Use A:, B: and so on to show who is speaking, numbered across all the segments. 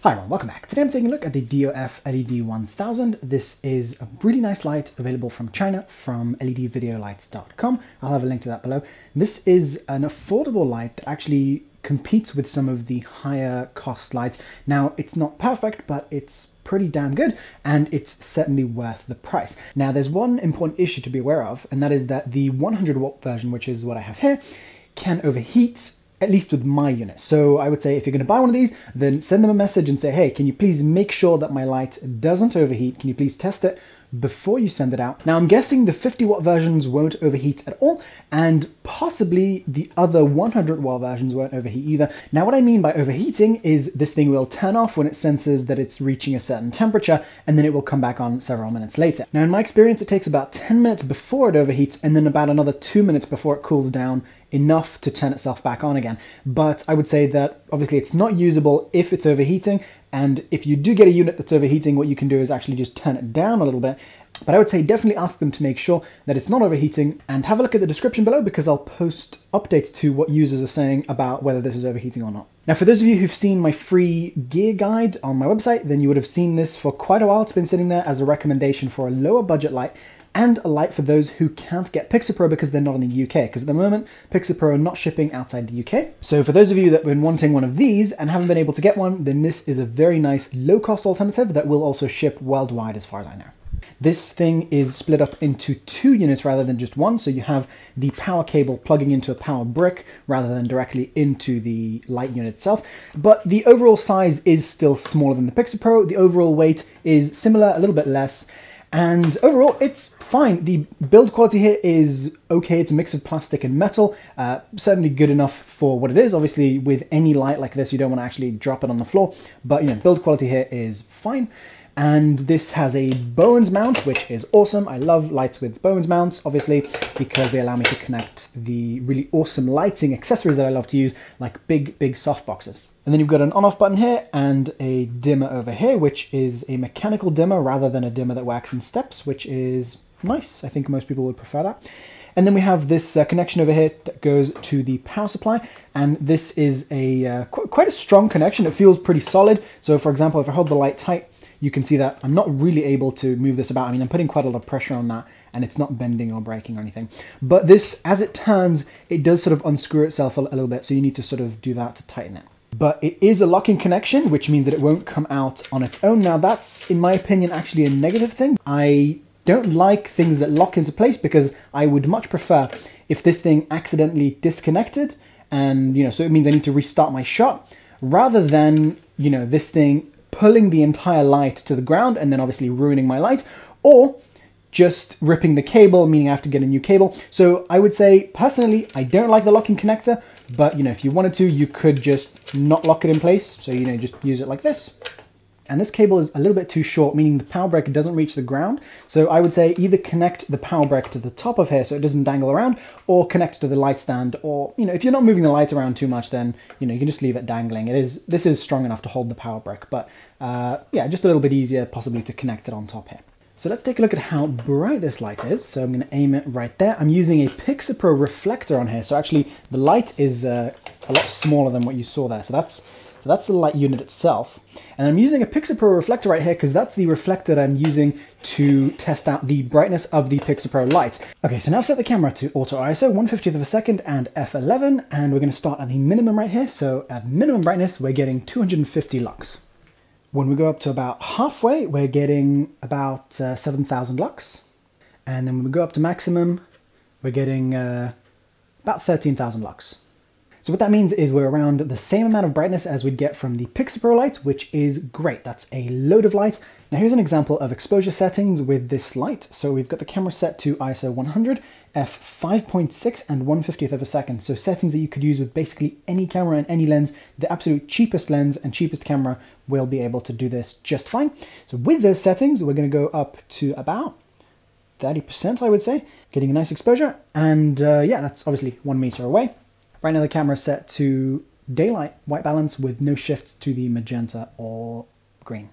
A: Hi everyone, welcome back. Today I'm taking a look at the DOF LED 1000. This is a really nice light available from China from ledvideolights.com. I'll have a link to that below. This is an affordable light that actually competes with some of the higher cost lights. Now, it's not perfect, but it's pretty damn good, and it's certainly worth the price. Now, there's one important issue to be aware of, and that is that the 100 watt version, which is what I have here, can overheat, at least with my unit. So I would say if you're going to buy one of these, then send them a message and say, hey, can you please make sure that my light doesn't overheat? Can you please test it before you send it out? Now I'm guessing the 50 watt versions won't overheat at all, and possibly the other 100 watt versions won't overheat either. Now what I mean by overheating is this thing will turn off when it senses that it's reaching a certain temperature, and then it will come back on several minutes later. Now in my experience, it takes about 10 minutes before it overheats, and then about another 2 minutes before it cools down enough to turn itself back on again. But I would say that obviously it's not usable if it's overheating, and if you do get a unit that's overheating, what you can do is actually just turn it down a little bit. But I would say definitely ask them to make sure that it's not overheating, and have a look at the description below because I'll post updates to what users are saying about whether this is overheating or not. Now for those of you who've seen my free gear guide on my website, then you would have seen this for quite a while. It's been sitting there as a recommendation for a lower budget light, and a light for those who can't get Pixapro because they're not in the UK, because at the moment Pixapro are not shipping outside the UK. So for those of you that have been wanting one of these and haven't been able to get one, then this is a very nice low-cost alternative that will also ship worldwide as far as I know. This thing is split up into 2 units rather than just one, so you have the power cable plugging into a power brick rather than directly into the light unit itself. But the overall size is still smaller than the Pixapro. The overall weight is similar, a little bit less. And overall, it's fine. The build quality here is okay. It's a mix of plastic and metal, certainly good enough for what it is. Obviously, with any light like this, you don't want to actually drop it on the floor, but you know, build quality here is fine. And this has a bowens mount, which is awesome. I love lights with bowens mounts, obviously, because they allow me to connect the really awesome lighting accessories that I love to use, like big softboxes. And then you've got an on-off button here and a dimmer over here, which is a mechanical dimmer rather than a dimmer that works in steps, which is nice. I think most people would prefer that. And then we have this connection over here that goes to the power supply. And this is a quite a strong connection. It feels pretty solid. So for example, if I hold the light tight, you can see that I'm not really able to move this about. I mean, I'm putting quite a lot of pressure on that, and it's not bending or breaking or anything. But this, as it turns, it does sort of unscrew itself a little bit, so you need to sort of do that to tighten it. But it is a locking connection, which means that it won't come out on its own. Now that's, in my opinion, actually a negative thing. I don't like things that lock into place because I would much prefer if this thing accidentally disconnected, and, you know, so it means I need to restart my shot, rather than, you know, this thing pulling the entire light to the ground and then obviously ruining my light, or just ripping the cable, meaning I have to get a new cable. So I would say, personally, I don't like the locking connector, but you know, if you wanted to, you could just not lock it in place. So, you know, just use it like this. And this cable is a little bit too short, meaning the power brick doesn't reach the ground. So I would say either connect the power brick to the top of here so it doesn't dangle around, or connect to the light stand. Or, you know, if you're not moving the light around too much, then, you know, you can just leave it dangling. This is strong enough to hold the power brick, but yeah, just a little bit easier possibly to connect it on top here. So let's take a look at how bright this light is. So I'm going to aim it right there. I'm using a Pixapro reflector on here. So actually the light is a lot smaller than what you saw there. So that's the light unit itself. And I'm using a Pixapro reflector right here because that's the reflector that I'm using to test out the brightness of the Pixapro lights. Okay, so now I've set the camera to auto ISO, 1/50th of a second and f11, and we're going to start at the minimum right here. So at minimum brightness, we're getting 250 lux. When we go up to about halfway, we're getting about 7,000 lux. And then when we go up to maximum, we're getting about 13,000 lux. So what that means is we're around the same amount of brightness as we'd get from the Pixapro light, which is great. That's a load of light. Now here's an example of exposure settings with this light. So we've got the camera set to ISO 100, f5.6 and 1/50th of a second. So settings that you could use with basically any camera and any lens. The absolute cheapest lens and cheapest camera will be able to do this just fine. So with those settings, we're going to go up to about 30%, I would say, getting a nice exposure. And yeah, that's obviously 1 meter away. Right now the camera is set to daylight white balance with no shifts to the magenta or green.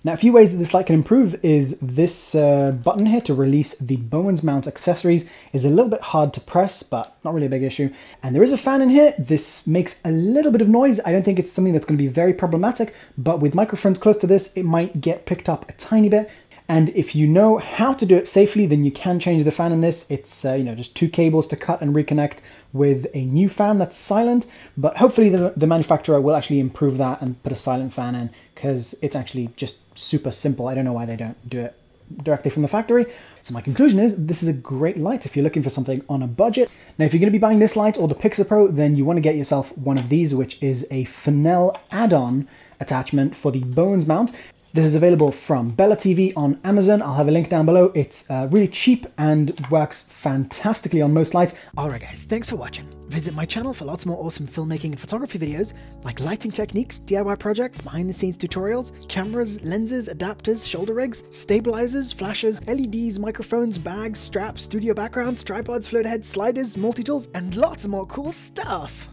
A: Now, a few ways that this light can improve is this button here to release the Bowens-mount accessories is a little bit hard to press, but not really a big issue. And there is a fan in here. This makes a little bit of noise. I don't think it's something that's going to be very problematic, but with microphones close to this, it might get picked up a tiny bit. And if you know how to do it safely, then you can change the fan in this. It's just 2 cables to cut and reconnect with a new fan that's silent, but hopefully the manufacturer will actually improve that and put a silent fan in, because it's actually just super simple. I don't know why they don't do it directly from the factory. So my conclusion is this is a great light if you're looking for something on a budget. Now, if you're going to be buying this light or the Pixapro, then you want to get yourself one of these, which is a Fresnel add-on attachment for the Bowens mount. This is available from Bella TV on Amazon. I'll have a link down below. It's really cheap and works fantastically on most lights.
B: Alright guys, thanks for watching. Visit my channel for lots more awesome filmmaking and photography videos, like lighting techniques, DIY projects, behind the scenes tutorials, cameras, lenses, adapters, shoulder rigs, stabilizers, flashes, LEDs, microphones, bags, straps, studio backgrounds, tripods, float heads, sliders, multi-tools, and lots more cool stuff.